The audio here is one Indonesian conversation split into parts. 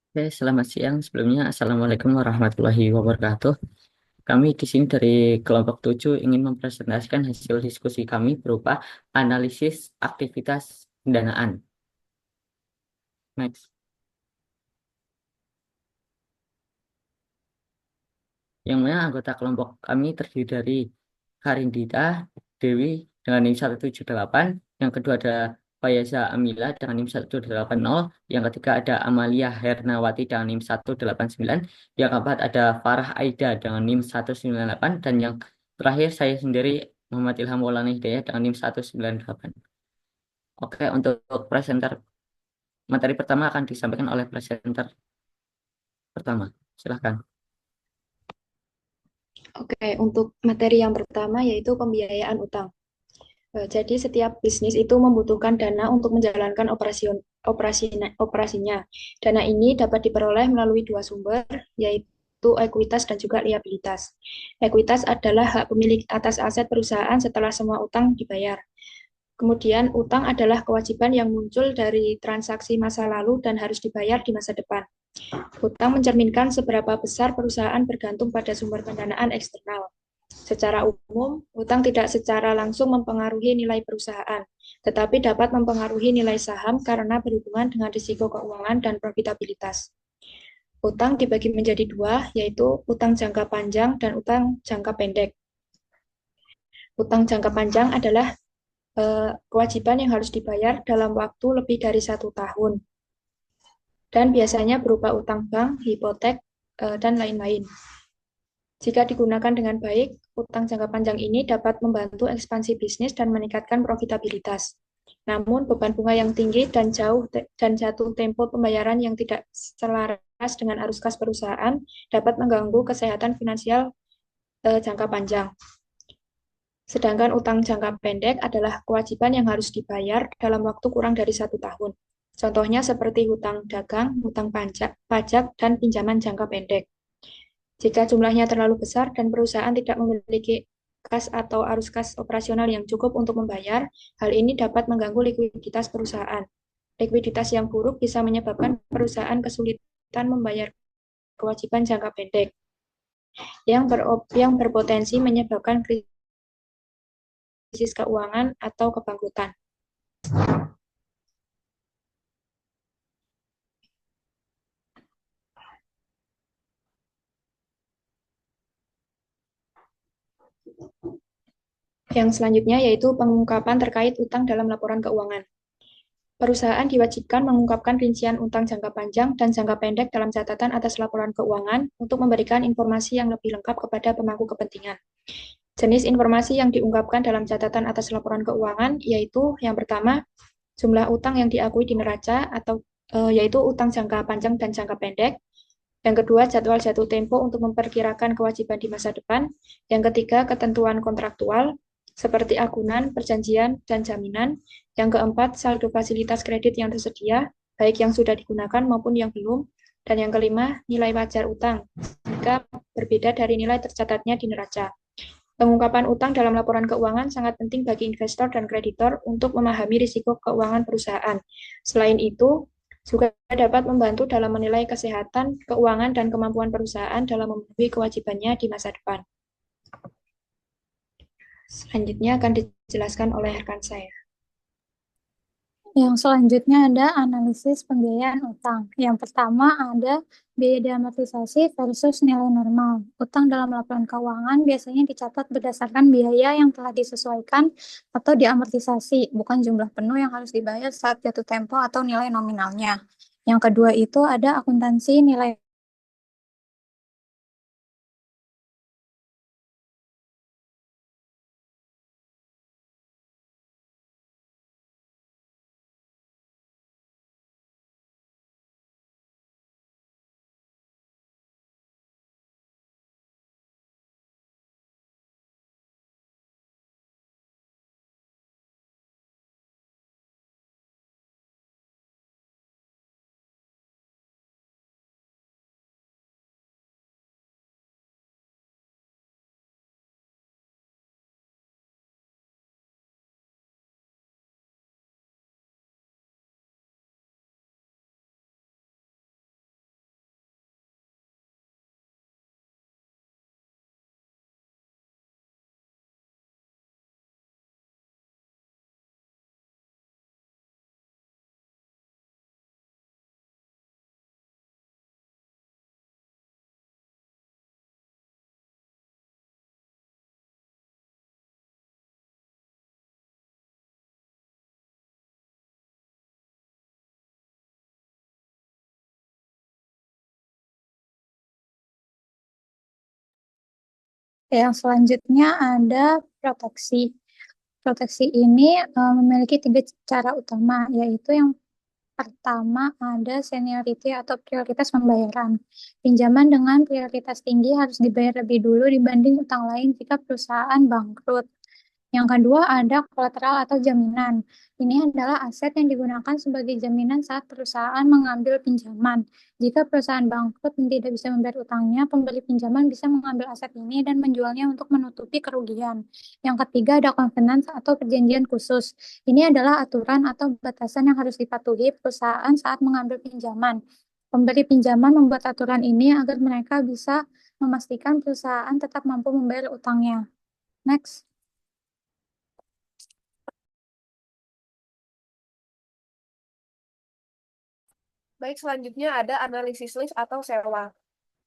Oke, selamat siang. Sebelumnya, Assalamualaikum warahmatullahi wabarakatuh. Kami di sini dari kelompok 7 ingin mempresentasikan hasil diskusi kami berupa analisis aktivitas pendanaan. Next. Yang mana anggota kelompok kami terdiri dari Karindita Dewi dengan NIM 178, yang kedua ada Fayaza Amila dengan NIM 180, yang ketiga ada Amalia Hernawati dengan NIM 189, yang keempat ada Farah Aida dengan NIM 198, dan yang terakhir saya sendiri Muhammad Ilham Maulana Hidayah dengan NIM 198. Oke, untuk presenter materi pertama akan disampaikan oleh presenter pertama. Silahkan. Oke, untuk materi yang pertama yaitu pembiayaan utang. Jadi setiap bisnis itu membutuhkan dana untuk menjalankan operasinya. Dana ini dapat diperoleh melalui dua sumber, yaitu ekuitas dan juga liabilitas. Ekuitas adalah hak pemilik atas aset perusahaan setelah semua utang dibayar. Kemudian utang adalah kewajiban yang muncul dari transaksi masa lalu dan harus dibayar di masa depan. Utang mencerminkan seberapa besar perusahaan bergantung pada sumber pendanaan eksternal. Secara umum, utang tidak secara langsung mempengaruhi nilai perusahaan, tetapi dapat mempengaruhi nilai saham karena berhubungan dengan risiko keuangan dan profitabilitas. Utang dibagi menjadi dua, yaitu utang jangka panjang dan utang jangka pendek. Utang jangka panjang adalah kewajiban yang harus dibayar dalam waktu lebih dari 1 tahun, dan biasanya berupa utang bank, hipotek, dan lain-lain. Jika digunakan dengan baik, utang jangka panjang ini dapat membantu ekspansi bisnis dan meningkatkan profitabilitas. Namun, beban bunga yang tinggi dan jatuh tempo pembayaran yang tidak selaras dengan arus kas perusahaan dapat mengganggu kesehatan finansial jangka panjang. Sedangkan utang jangka pendek adalah kewajiban yang harus dibayar dalam waktu kurang dari 1 tahun. Contohnya seperti hutang dagang, hutang pajak, dan pinjaman jangka pendek. Jika jumlahnya terlalu besar dan perusahaan tidak memiliki kas atau arus kas operasional yang cukup untuk membayar, hal ini dapat mengganggu likuiditas perusahaan. Likuiditas yang buruk bisa menyebabkan perusahaan kesulitan membayar kewajiban jangka pendek yang berpotensi menyebabkan krisis keuangan atau kebangkrutan. Yang selanjutnya yaitu pengungkapan terkait utang dalam laporan keuangan. Perusahaan diwajibkan mengungkapkan rincian utang jangka panjang dan jangka pendek dalam catatan atas laporan keuangan untuk memberikan informasi yang lebih lengkap kepada pemangku kepentingan. Jenis informasi yang diungkapkan dalam catatan atas laporan keuangan yaitu yang pertama, jumlah utang yang diakui di neraca atau yaitu utang jangka panjang dan jangka pendek. Yang kedua, jadwal jatuh tempo untuk memperkirakan kewajiban di masa depan. Yang ketiga, ketentuan kontraktual seperti agunan, perjanjian, dan jaminan. Yang keempat, saldo fasilitas kredit yang tersedia, baik yang sudah digunakan maupun yang belum. Dan yang kelima, nilai wajar utang jika berbeda dari nilai tercatatnya di neraca. Pengungkapan utang dalam laporan keuangan sangat penting bagi investor dan kreditor untuk memahami risiko keuangan perusahaan. Selain itu, juga dapat membantu dalam menilai kesehatan, keuangan, dan kemampuan perusahaan dalam memenuhi kewajibannya di masa depan. Selanjutnya akan dijelaskan oleh rekan saya. Yang selanjutnya ada analisis pembiayaan utang. Yang pertama ada biaya diamortisasi versus nilai normal. Utang dalam laporan keuangan biasanya dicatat berdasarkan biaya yang telah disesuaikan atau diamortisasi, bukan jumlah penuh yang harus dibayar saat jatuh tempo atau nilai nominalnya. Yang kedua itu ada akuntansi nilai Yang selanjutnya ada proteksi. Proteksi ini memiliki tiga cara utama, yaitu yang pertama ada seniority atau prioritas pembayaran. Pinjaman dengan prioritas tinggi harus dibayar lebih dulu dibanding utang lain jika perusahaan bangkrut. Yang kedua ada kolateral atau jaminan. Ini adalah aset yang digunakan sebagai jaminan saat perusahaan mengambil pinjaman. Jika perusahaan bangkrut dan tidak bisa membayar utangnya, pemberi pinjaman bisa mengambil aset ini dan menjualnya untuk menutupi kerugian. Yang ketiga ada covenant atau perjanjian khusus. Ini adalah aturan atau batasan yang harus dipatuhi perusahaan saat mengambil pinjaman. Pemberi pinjaman membuat aturan ini agar mereka bisa memastikan perusahaan tetap mampu membayar utangnya. Next. Baik, selanjutnya ada analisis list atau sewa.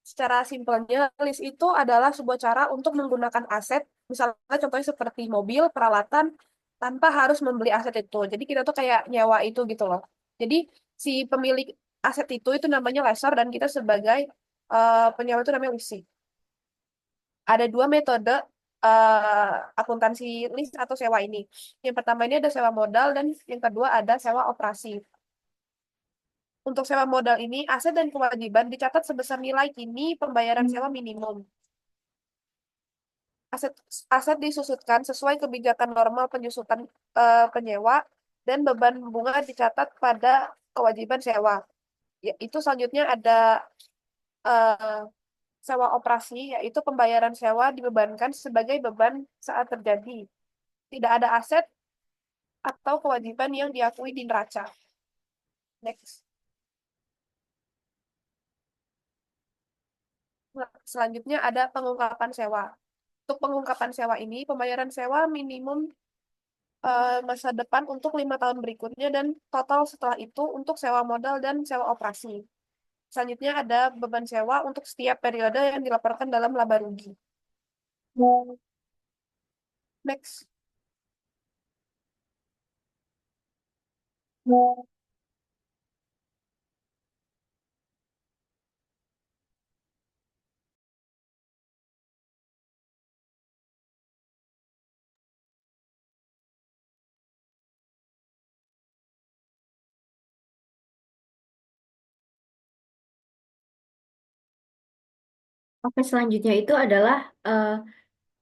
Secara simpelnya, list itu adalah sebuah cara untuk menggunakan aset, misalnya contohnya seperti mobil, peralatan, tanpa harus membeli aset itu. Jadi kita tuh kayak nyewa itu gitu loh. Jadi si pemilik aset itu namanya lessor dan kita sebagai penyewa itu namanya leasing. Ada dua metode akuntansi list atau sewa ini. Yang pertama ini ada sewa modal dan yang kedua ada sewa operasi. Untuk sewa modal ini, aset dan kewajiban dicatat sebesar nilai kini pembayaran sewa minimum. Aset aset disusutkan sesuai kebijakan normal penyusutan penyewa dan beban bunga dicatat pada kewajiban sewa. Ya, itu selanjutnya ada eh, sewa operasi, yaitu pembayaran sewa dibebankan sebagai beban saat terjadi. Tidak ada aset atau kewajiban yang diakui di neraca. Next. Nah, selanjutnya ada pengungkapan sewa. Untuk pengungkapan sewa ini, pembayaran sewa minimum masa depan untuk 5 tahun berikutnya dan total setelah itu untuk sewa modal dan sewa operasi. Selanjutnya ada beban sewa untuk setiap periode yang dilaporkan dalam laba rugi. Next. Oke, selanjutnya itu adalah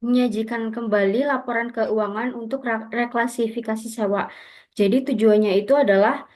menyajikan kembali laporan keuangan untuk reklasifikasi sewa. Jadi tujuannya itu adalah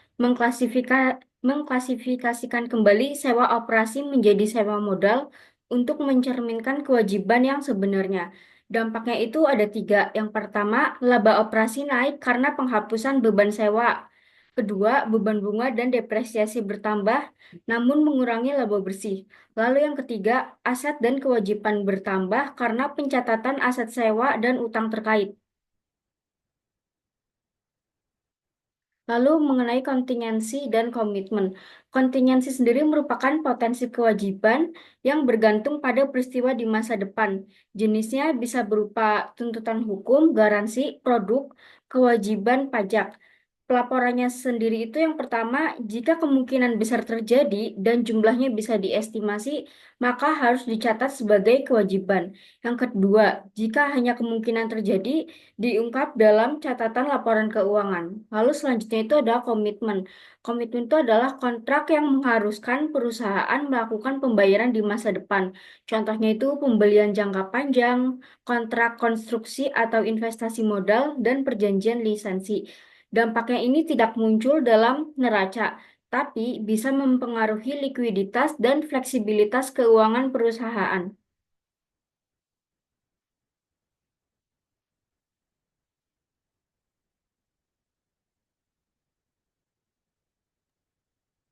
mengklasifikasikan kembali sewa operasi menjadi sewa modal untuk mencerminkan kewajiban yang sebenarnya. Dampaknya itu ada tiga. Yang pertama, laba operasi naik karena penghapusan beban sewa. Kedua, beban bunga dan depresiasi bertambah, namun mengurangi laba bersih. Lalu yang ketiga, aset dan kewajiban bertambah karena pencatatan aset sewa dan utang terkait. Lalu mengenai kontingensi dan komitmen. Kontingensi sendiri merupakan potensi kewajiban yang bergantung pada peristiwa di masa depan. Jenisnya bisa berupa tuntutan hukum, garansi, produk, kewajiban pajak. Pelaporannya sendiri itu yang pertama, jika kemungkinan besar terjadi dan jumlahnya bisa diestimasi, maka harus dicatat sebagai kewajiban. Yang kedua, jika hanya kemungkinan terjadi, diungkap dalam catatan laporan keuangan. Lalu selanjutnya itu ada komitmen. Komitmen itu adalah kontrak yang mengharuskan perusahaan melakukan pembayaran di masa depan. Contohnya itu pembelian jangka panjang, kontrak konstruksi atau investasi modal, dan perjanjian lisensi. Dampaknya ini tidak muncul dalam neraca, tapi bisa mempengaruhi likuiditas dan fleksibilitas keuangan perusahaan.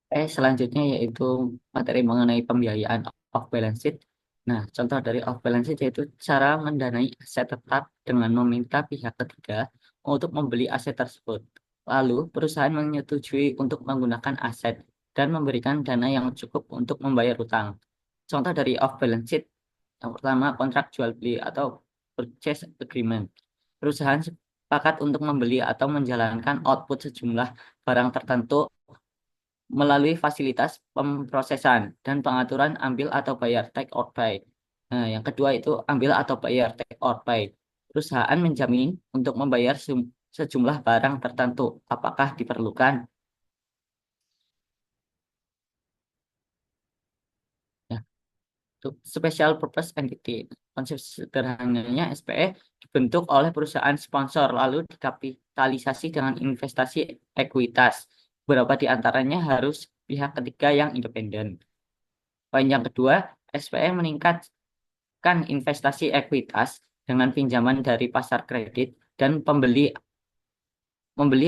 Selanjutnya yaitu materi mengenai pembiayaan off balance sheet. Nah, contoh dari off balance sheet yaitu cara mendanai aset tetap dengan meminta pihak ketiga untuk membeli aset tersebut. Lalu, perusahaan menyetujui untuk menggunakan aset dan memberikan dana yang cukup untuk membayar utang. Contoh dari off balance sheet yang pertama kontrak jual beli atau purchase agreement. Perusahaan sepakat untuk membeli atau menjalankan output sejumlah barang tertentu melalui fasilitas pemrosesan dan pengaturan ambil atau bayar take or buy. Nah, yang kedua itu ambil atau bayar, take or pay. Perusahaan menjamin untuk membayar sejumlah barang tertentu. Apakah diperlukan? Ya, untuk special purpose entity. Konsep sederhananya SPE dibentuk oleh perusahaan sponsor lalu dikapitalisasi dengan investasi ekuitas. Beberapa di antaranya harus pihak ketiga yang independen. Poin yang kedua, SPE meningkatkan investasi ekuitas dengan pinjaman dari pasar kredit dan membeli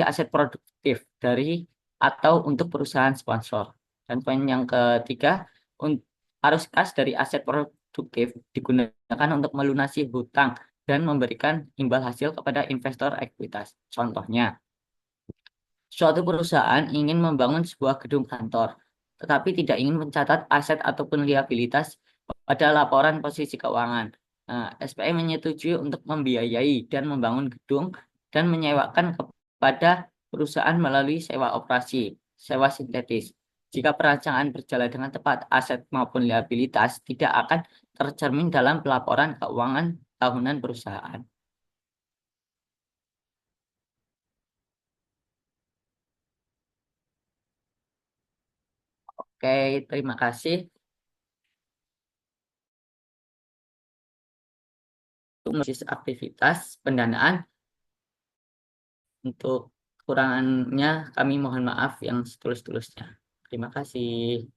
aset produktif dari atau untuk perusahaan sponsor. Dan poin yang ketiga, arus kas dari aset produktif digunakan untuk melunasi hutang dan memberikan imbal hasil kepada investor ekuitas. Contohnya, suatu perusahaan ingin membangun sebuah gedung kantor, tetapi tidak ingin mencatat aset ataupun liabilitas pada laporan posisi keuangan. Nah, SPE menyetujui untuk membiayai dan membangun gedung dan menyewakan kepada perusahaan melalui sewa operasi, sewa sintetis. Jika perancangan berjalan dengan tepat, aset maupun liabilitas tidak akan tercermin dalam pelaporan keuangan tahunan perusahaan. Oke, terima kasih. Untuk aktivitas pendanaan, untuk kekurangannya kami mohon maaf yang setulus-tulusnya. Terima kasih.